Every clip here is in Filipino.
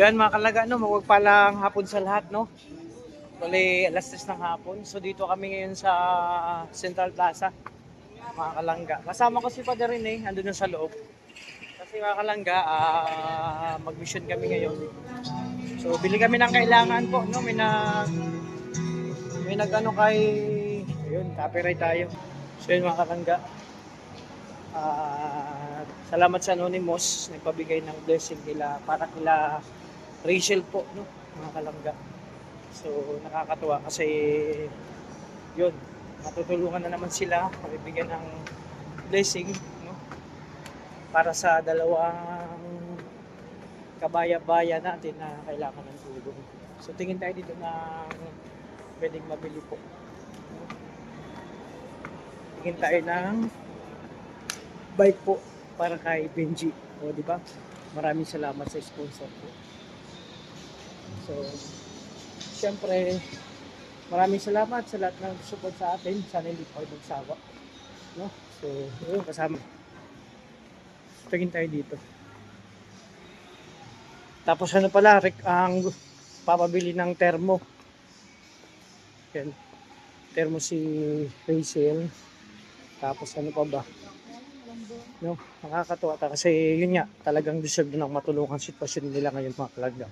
Yan mga kalaga, no, magpalang hapon sa lahat, no. Bali, alas 3 ng hapon. So dito kami ngayon sa Central Plaza, mga kalangga. Kasama ko si Father Rene, andun na sa loob. Kasi mga kalangga, mag-mission kami ngayon. So bili kami ng kailangan po, no. May nag-ano kay, ayun, copyright tayo. So yun mga kalangga. Salamat sa Anonymous, nagpabigay ng blessing nila para kila Rachel po, no, mga kalangga. So nakakatuwa kasi yun, matutulungan na naman sila, mabibigyan ng blessing, no, para sa dalawang kabaya-baya natin na kailangan ng tulong. So tingin tayo dito na pwedeng mabili po. Tingin tayo ng bike po para kay Benji. O di ba? Maraming salamat sa sponsor po. So, siyempre, maraming salamat sa lahat ng support sa atin. Sana hindi po kayo magsawa. No? So, yun, kasama. Tingin tayo dito. Tapos ano pala, ang papabili ng termo. Yan. Termo si Rachel. Tapos ano pa ba? No, nakakatuwa ta kasi yun nga, talagang deserve ng matulungan sitwasyon nila ngayon mga kalagda.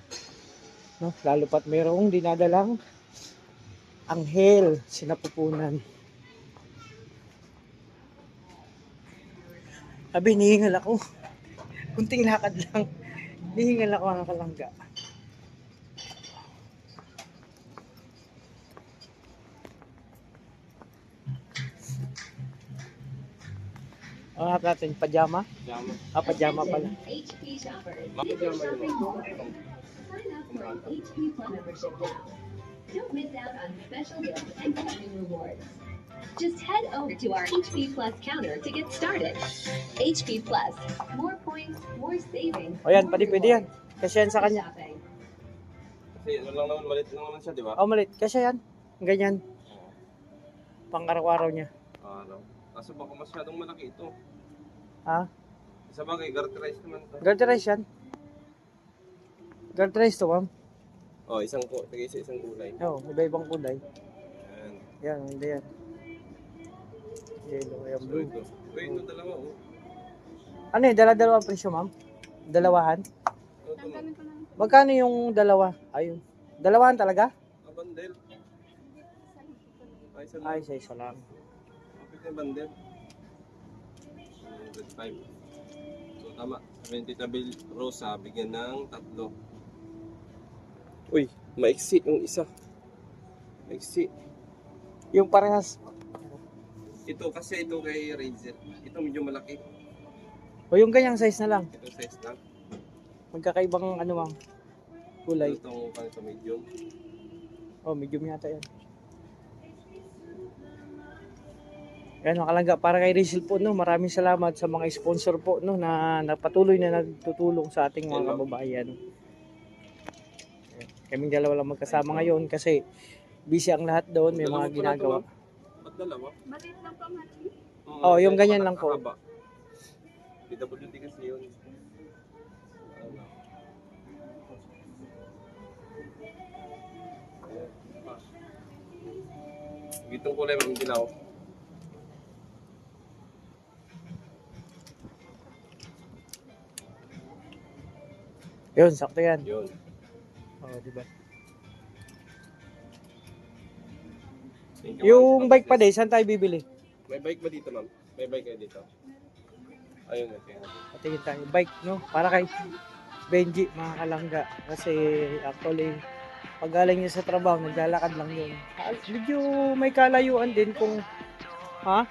No, lalo pat mayroong dinadalang anghel sinapupunan. Abi, nihingal ako. Kunting lakad lang. Nihingal ako mga kalangga. Ang harap natin, pajama? Pajama. Pajama pala. HP shoppers. Pajama yun. Sign up for an HP Plus membership now. Don't miss out on special gifts and shopping rewards. Just head over to our HP Plus counter to get started. HP Plus. More points, more savings. O yan, pwede yan. Kasi yan sa kanya. Shopping. Kasi ano lang naman, malit lang naman siya, di ba? Malit. Kasi yan. Ganyan. Pang araw-araw niya. Araw. Kaso baka masyadong malaki ito. Ha? Sa bagay, garterize naman ito. Garterize yan. Garterize to, ma'am. Oh, isang kulay. Oo, iba-ibang kulay. Ayan. Yan, hindi yan. Yellow, ayan, So blue. ito. Ito dalawa, oh. Ano eh, dala-dalawa presyo, ma'am? Dalawahan? Ito, ma'am. Magkano yung dalawa? Ayun. Dalawahan talaga? Bandel. Ay, isa lang. Ay, isa lang. Kapit na bandel. 105. So, tama. 70 tabil rosa, bigyan ng 3. Uy, maiksi yung isa. Maiksi. Yung parehas. Ito kasi ito kay Razer. Ito medyo malaki. O yung ganyang size na lang. Ito size lang. Magkakaibang ano, ma'am? Kulay. Ito kanito medium. Oh, medium yata yan. Yan mga kalangga, para kay Rachel po, no, maraming salamat sa mga sponsor po, no, na patuloy na nagtutulong sa ating mga kababayan. Ayan. Kaming dalawa lang magkasama ngayon kasi busy ang lahat doon, may mga ginagawa. Ba't dalawa? Maliit lang pa, Mati. Oh, yung ganyan lang po. PWD kasi yun. Itong kulay ng dilaw. Yun, sakto yan. Yun. Oh, di ba? Thank you, Yung ma'am. bike pa din, saan tayo bibili? May bike ba dito, ma'am? May bike kayo dito? Ayun, okay. Patingin tayo. Bike, no? Para kay Benji, mga kalangga. Kasi actually, pag galing niya sa trabaho, naglalakad lang yun. Medyo may kalayuan din kung... Ha?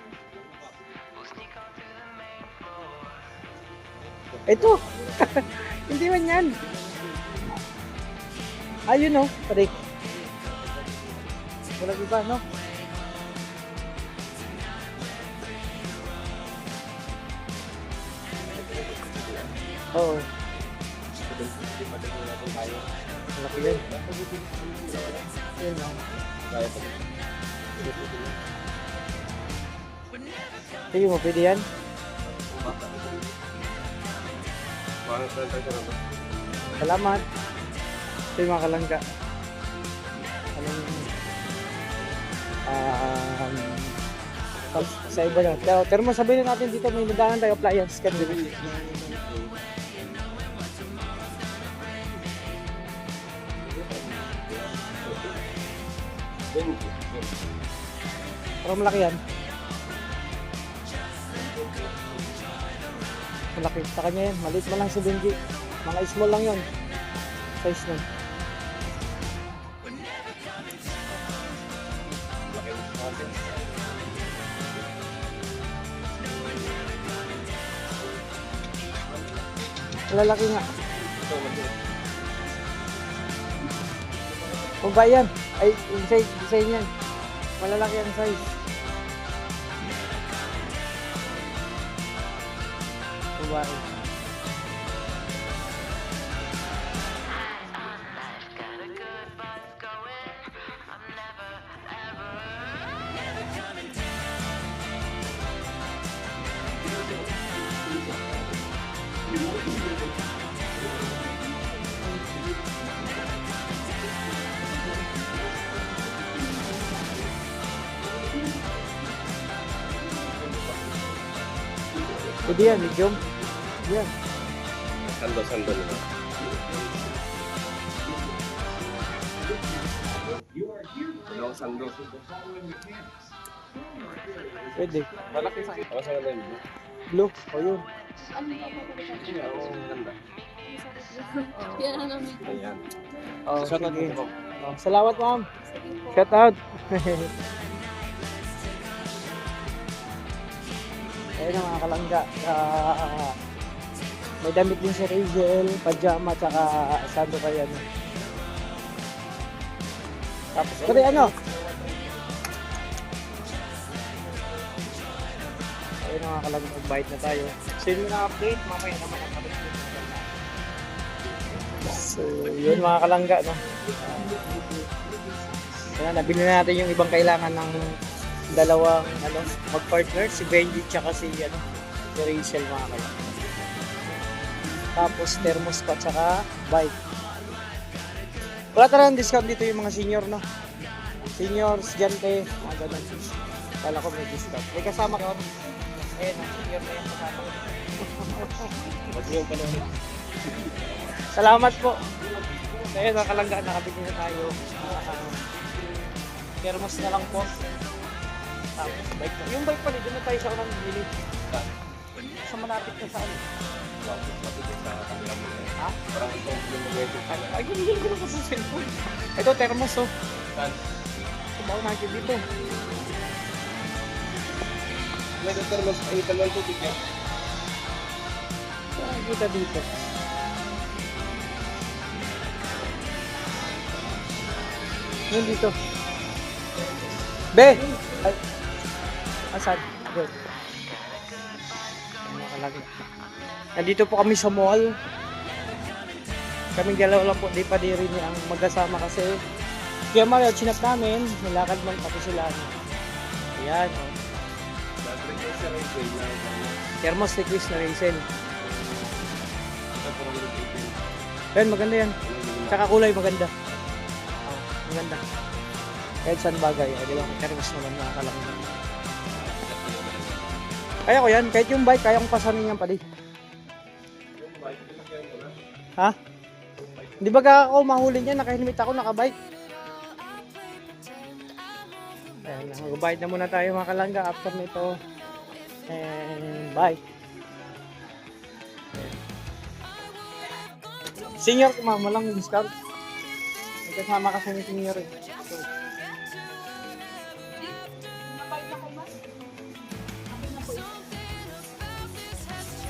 Ito! Hindi man yan. Ayun, no? Pare. Walang iba, no? Oo. Malaki yun. Yun, no? Sige mo, pwede yan? Parang tayo sa labas. Salamat. Ito yung mga kalangga. Anong, sa iba na. Pero sabihin natin dito, may nadahan tayo appliance ka dito. Pero malaki yan. Malaki. Sa kanya yan. Maliit mo lang si Benji. Mga small lang yun. Size nun. Malalaki nga. Kung ba yan? Ay, design yan. Malalaki ang size. Babae. Pwede yan, medium. Yan. Sando nila. Dalawang sando. Pwede. Malaki sa akin. Ako sa ganda yun. Blue. O yun. Oo, ganda. Ayan. Oh, Shout out sige. dito. Oh, salamat, ma'am. Shout out. Ayun ang mga kalangga. May damit din si Rachel, pajama, tsaka sando kaya. Tapos, pwede ano? Ayun ang mga kalangga, mag-bite na tayo. Sino na update? Mamaya naman ang update. So, yun mga kalangga, no? Kaya nabili na natin yung ibang kailangan ng dalawang mag-partner, si Benji tsaka si Rachel mga kalangga. Tapos thermos pa tsaka bike. Wala talagang discount dito yung mga senior, no? Senior, estudyante, mga ganun. Kala ko may discount. May kasama ko. Ayun, ang senior na yung kasama. Salamat po. Ayun, mga kalangga, nakabili na tayo. Thermos na lang po. Tapos bike na. Yung bike pa rin, doon na tayo sa unang bili. Sa malapit na saan. Ha? Ay, hindi ko na sa cellphone. Ito, thermos, oh. Sabaw natin dito. May thermos, ay talawang tubig yan. Kita dito. Yan dito. Be! Ay. Asan? Good. Nandito po kami sa mall. Kaming dalawa lang po, di pa di rin ang magkasama kasi kaya Mario, chinap namin, nilakad man pati sila. Ayan, oh. Thermos ni Chris na Rachel. Ayan, maganda yan. Tsaka kulay maganda. Oh, maganda. Kahit saan bagay, di ba? Thermos naman mga kalangga. Kaya ko yan, kahit yung bike, kaya kong pasanin yan pali. Ha? Hindi ba ako mahuli niya, nakahelmet ako, nakabike. Ayan, mag-bike na muna tayo mga kalangga after nito. And bye. Senior ko mama lang discount. May kasama kasi ni senior eh. So,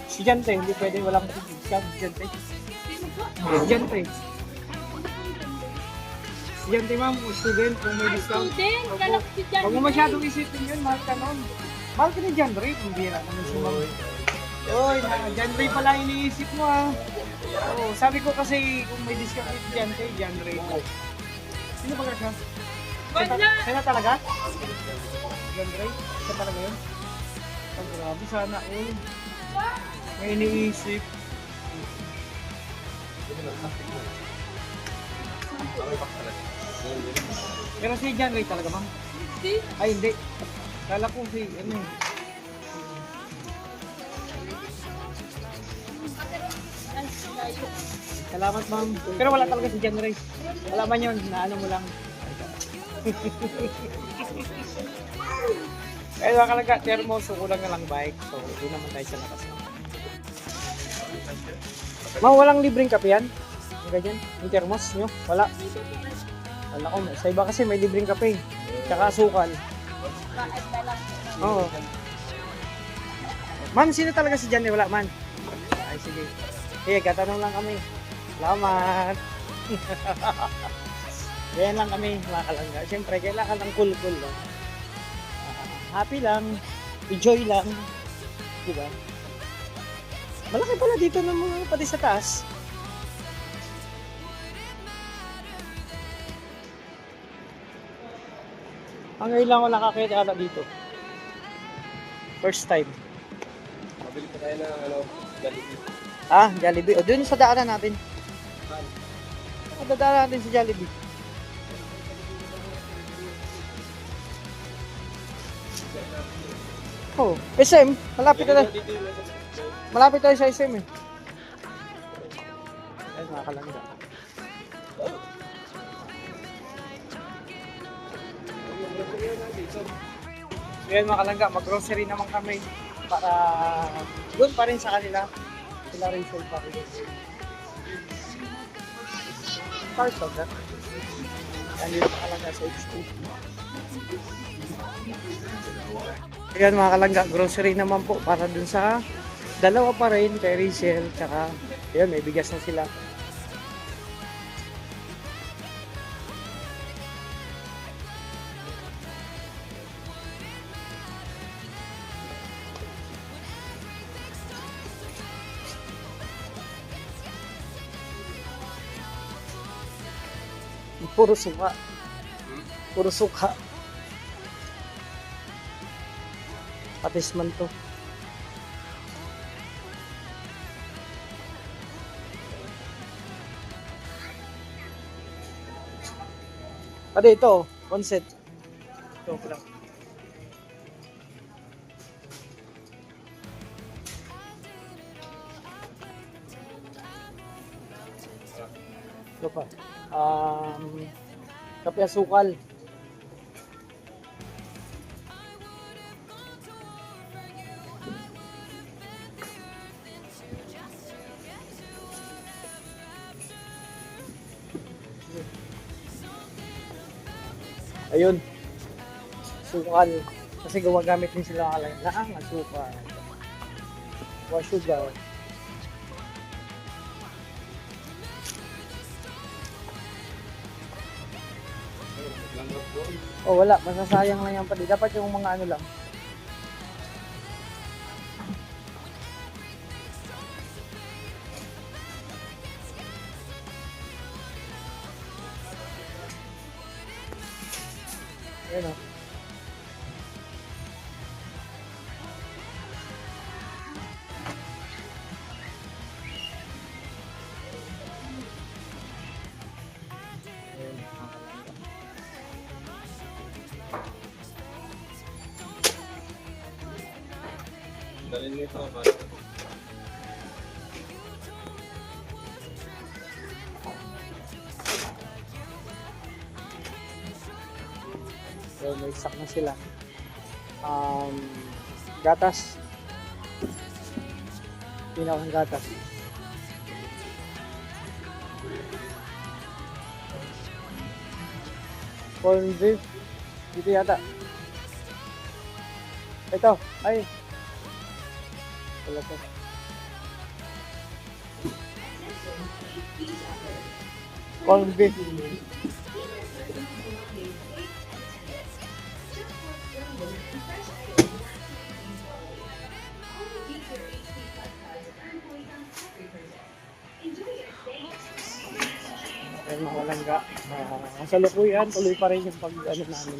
si Jante, hindi pwede walang discount si Jante. Si Jante. Si Jante ma'am, student, kung may discount. Huwag mo masyadong isipin yun, mahal ka nun. Mahal ka ni John Ray, kung bira naman si ma'am. Uy, John Ray pala iniisip mo ah. Oo, sabi ko kasi kung may discount ni Jante, John Ray. Sino ba siya? Sino talaga? John Ray? Siya talaga yun? Ang grabe sana eh. May iniisip. May box talaga. Pero si John Ray talaga, ma'am? Ay, hindi. Kala ko si, ano eh. Salamat, ma'am. Pero wala talaga si John Ray. Wala man yun, naano mo lang. Kaya nakalaga, thermos, so kulang na lang bike. So, doon naman tayo sa labas. Ma'am, walang libreng kape yan? Yung ganyan? Yung thermos nyo? Wala. Wala ko, sa iba kasi may libreng kape. Tsaka asukal. Oo. Ma'am, sino talaga si Jan? Wala man. Ay, sige. Sige, katanong lang kami. Salamat. Ganyan lang kami, mga kalangga. Siyempre, kailangan ng cool-cool lang. Happy lang. Enjoy lang. Diba? Malaki pala dito ng mga pati sa taas. Ang ngayon lang ako nakakita dito. First time. Mabili pa tayo ng ano, Jollibee. Ah, Jollibee. O, dun sa daanan natin. Dadaanan natin sa Jollibee. Oh, SM. Malapit na. Malapit tayo sa SM eh. Ay, nakakalangga. So yan mga kalangga, mag-grocery naman kami para doon pa rin sa kanila. Sila Rachel pa rin. Part of that. Yan yung mga kalangga sa H2. Ayan mga kalangga, grocery naman po para dun sa dalawa pa rin kay Rachel. Tsaka, ayan, may bigas na sila. Puro suka. Puro suka. Patis man to. Pati ito, onset. Ito lang. Ito pa. Kape asukal. Ayun. Asukal. Kasi gumagamit din sila ng asukal. O sugar. Oh, wala. Masasayang lang yan pa. Dapat yung mga ano lang. Ayan o. Dalhin mo ito ang bata. So, may stock na sila. Gatas. Pinakang gatas. Corn beef. Dito yata. Ito. Ay. Wala to. Corn beef. Ayun mga langga. Sa lukuyan, tuloy pa rin yung pag-ano namin.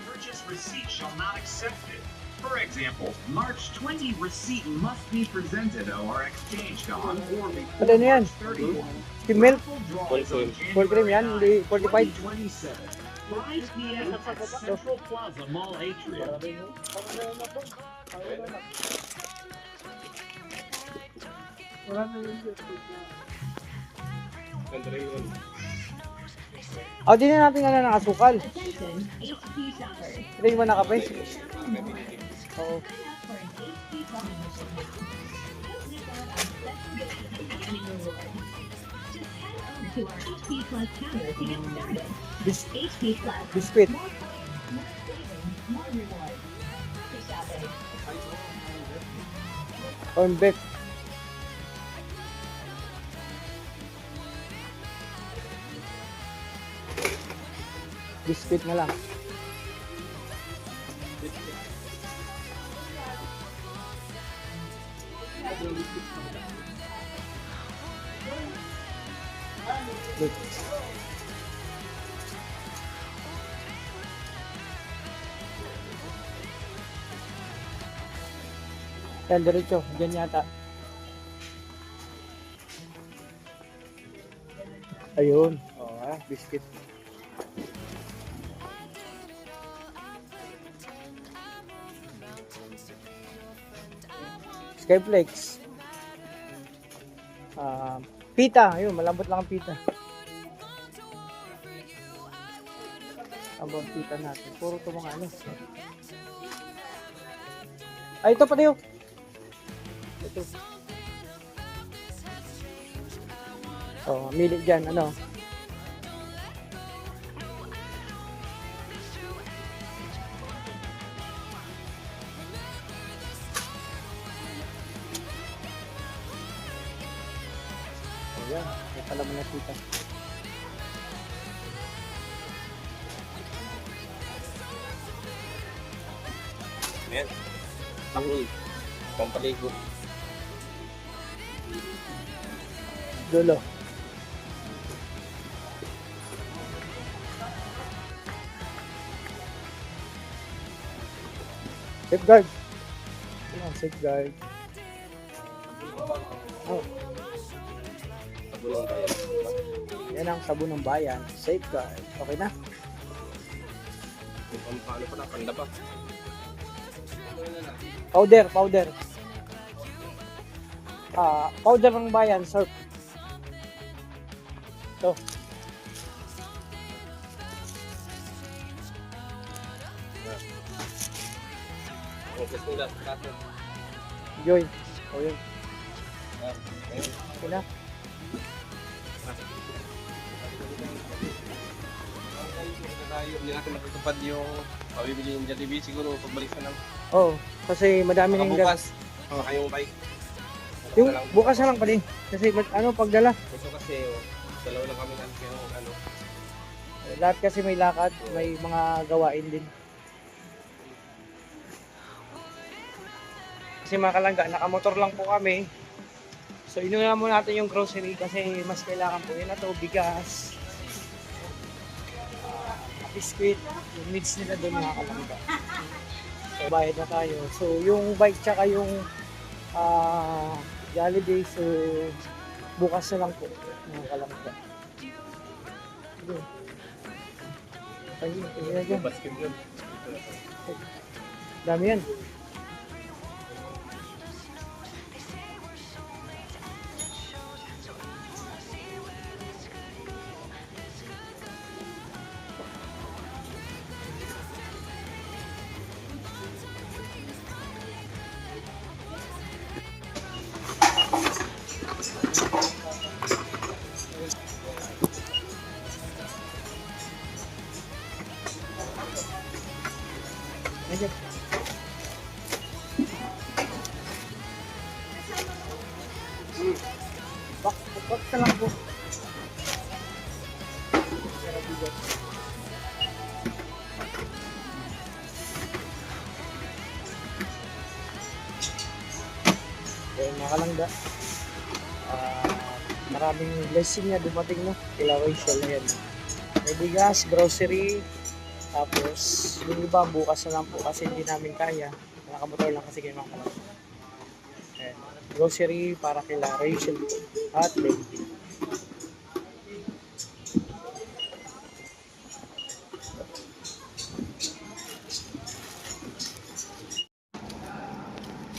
Purchase receipt shall not accept it. For example, March 20 receipt must be presented or exchanged on or before Ano yan? March 31. Skim milk? Raffle draw is on Full cream yan, January hindi 45. 2027. 5 p.m. at Central Plaza Mall Atrium. Ganda rin yun. O, di na natin ng asukal. Attention, HP shoppers. Hindi mo nakape? Oo. Sign up for an HP Plus membership now. Don't miss out on special gifts and upcoming rewards. Just head over to our HP Plus counter to get started. Bis HP Plus. biscuit. More points, more savings, more rewards. Happy shopping. Corn beef. Biscuit na lang. Good. Yan, diretso. Diyan yata. Ayun. Oo, biscuit. Skyflex. Pita. Ayun, malambot lang ang pita. Ang pita natin. Puro ito mga ano. Ay, ito pati yun. Ito. Oh, mili dyan, ano. Ayan, may palaman na kita. Ayan. Ako, pampaligo. Dulo. Safeguard. Ayan, safeguard. Oh, Sabulong tayo. yan ang sabon ng bayan. Safeguard. Okay na? Yung paano pala, pandaba. Powder, powder. Powder ng bayan, surf. Ito. Ang gusto nila, kaso. Joy. O yun. Ayun. Okay na. Hindi natin matutupad yung pabibili yung Jollibee siguro pagbalik na lang. Oo. Kasi madami Baka nang bukas, baka yung bike. Yung bukas na lang pa din. Kasi pagdala. Gusto kasi, dalawa lang kami natin yung ano. Lahat kasi may lakad, may mga gawain din. Kasi mga kalangga, nakamotor lang po kami. So inuuna muna natin yung grocery kasi mas kailangan po yun na to, bigas, biscuit, yung needs nila doon mga kalangga. So bayad na tayo. So yung bike tsaka yung Jollibee, so bukas na lang po mga kalangga. Sige. Ayun dyan. Basket yun. Dami yan. Ayan. Bak na lang po. Okay, mga kalangga. Maraming blessing na dumating, no? Kila Rachel, ayan. May bigas, grocery, tapos yung iba bukas na lang po kasi hindi namin kaya. Nakamotor lang kasi kayo mga kalangga. Ayan. Grocery para kila Rachel at Benji.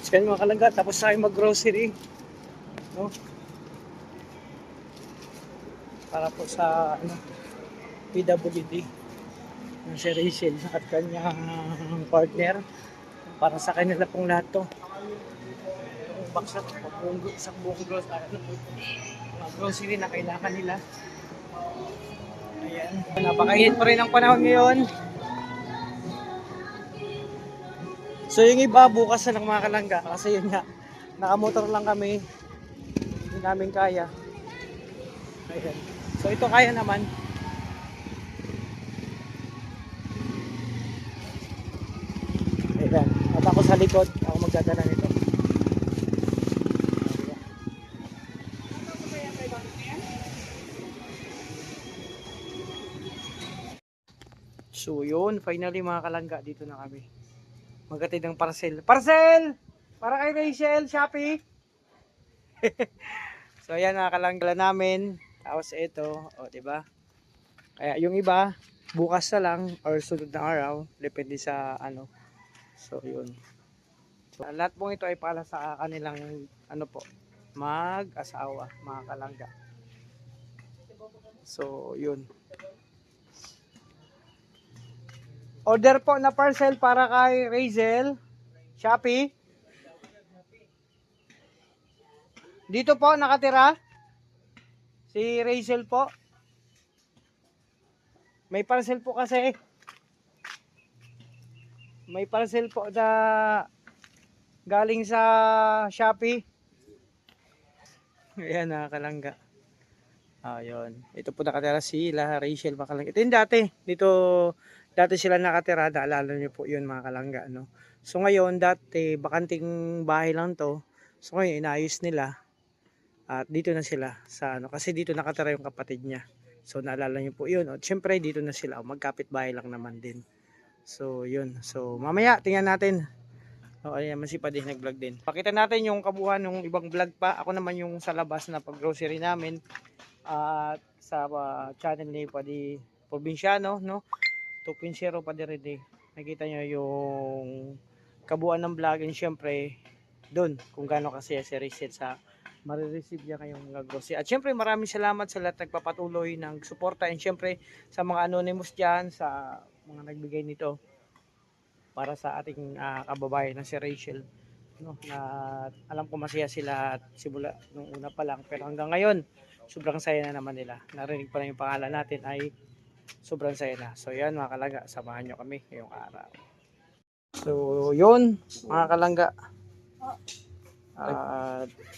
So yan mga kalangga, tapos tayo mag-grocery. No? Para po sa ano, PWD ng si Rachel at kanyang partner. Para sa kanila pong lahat to. Itong box na sa buong grocery na kailangan nila. Ayan. Napakainit pa rin ang panahon ngayon. So yung iba bukas na ng mga kalangga kasi yun nga, nakamotor lang kami, hindi namin kaya. Ayan. So ito kaya naman. Ayan. At ako sa likod, ako magdadala nito. So yun, finally mga kalangga, dito na kami. Magkatid ng parcel. Parcel! Para kay Rachel, Shopee! So ayan, nakakalangga namin. Tapos ito, o diba? Kaya yung iba, bukas na lang or sunod na araw, depende sa ano. So yun. So, lahat pong ito ay para sa kanilang ano po, mag-asawa, mga kalangga. So yun. Order po na parcel para kay Rachel, Shopee. Dito po nakatira si Rachel po. May parcel po kasi. May parcel po na galing sa Shopee. Ayan, nakakalangga. Ayun. Ito po nakatira sila, Rachel, makalangga. Ito yung dati. Dati sila nakatira. Naalala niyo po yun mga kalangga. No? So ngayon, dati bakanting bahay lang to. So ngayon, inayos nila. At dito na sila sa ano. Kasi dito nakatira yung kapatid niya. So naalala niyo po yun. At syempre dito na sila. Magkapit bahay lang naman din. So yun. So mamaya tingnan natin. O ayan, masipag din nag-vlog din. Pakita natin yung kabuuan ng ibang vlog pa. Ako naman yung sa labas na pag-grocery namin. At sa channel ni Padi Probinsyano, no? 2.0 Padi Rede. Nakita nyo yung kabuuan ng vlog. And syempre, doon kung gaano kasi si Rachel sa marireceive niya kayong grocery. At syempre maraming salamat sa lahat nagpapatuloy ng suporta. And syempre sa mga anonymous dyan, sa mga nagbigay nito para sa ating kababayan na si Rachel, no, na alam ko masaya sila at simula nung una pa lang, pero hanggang ngayon sobrang saya na naman nila. Narinig pa lang yung pangalan natin ay sobrang saya na. So yan mga kalangga, samahan nyo kami ngayong araw. So yun mga kalangga,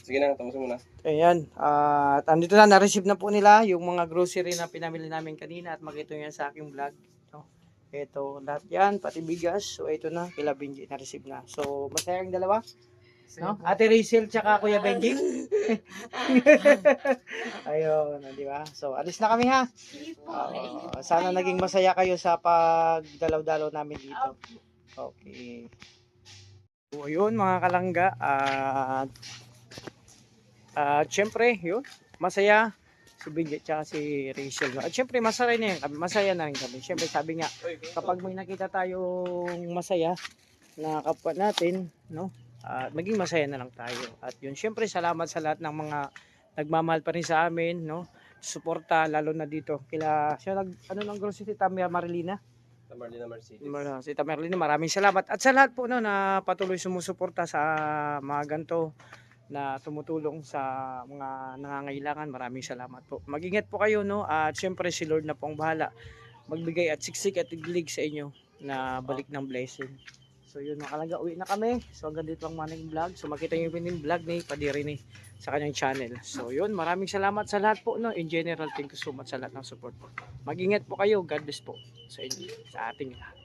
Sige na, tapos muna. ayan, at andito na, na-receive na po nila yung mga grocery na pinamili namin kanina at makita nyo yan sa aking vlog. Ito, lahat yan, pati bigas. So, ito na, kila Benji, na-receive na. So, masaya ang dalawa. No? Ate Rachel, tsaka Kuya Benji. Ayun, di ba? So, alis na kami ha. Sana naging masaya kayo sa pagdalaw-dalaw namin dito. Okay. So, yun mga kalangga. At syempre, yun, masaya si Benji at si Rachel. No? At syempre masaya na kami, masaya na rin kami. Syempre sabi nga, kapag may nakita tayong masaya na kapwa natin, no? Maging masaya na lang tayo. At yun, syempre salamat sa lahat ng mga nagmamahal pa rin sa amin, no? Suporta, lalo na dito. Kila, siya ano ng grocery, Tamia Marilina? Tamarlina Mercedes. Si Tamerlina, maraming salamat. At sa lahat po no, na patuloy sumusuporta sa mga ganito na tumutulong sa mga nangangailangan. Maraming salamat po. Mag-ingat po kayo, no? At syempre si Lord na po ang bahala magbigay at siksik at iglig sa inyo na balik ng blessing. So yun, makalaga, uwi na kami. So hanggang dito ang maning vlog. So makita nyo yung vlog ni Padiri ni sa kanyang channel. So yun, maraming salamat sa lahat po, no? In general, thank you so much sa lahat ng support po. Mag-ingat po kayo. God bless po sa inyo, sa ating lahat.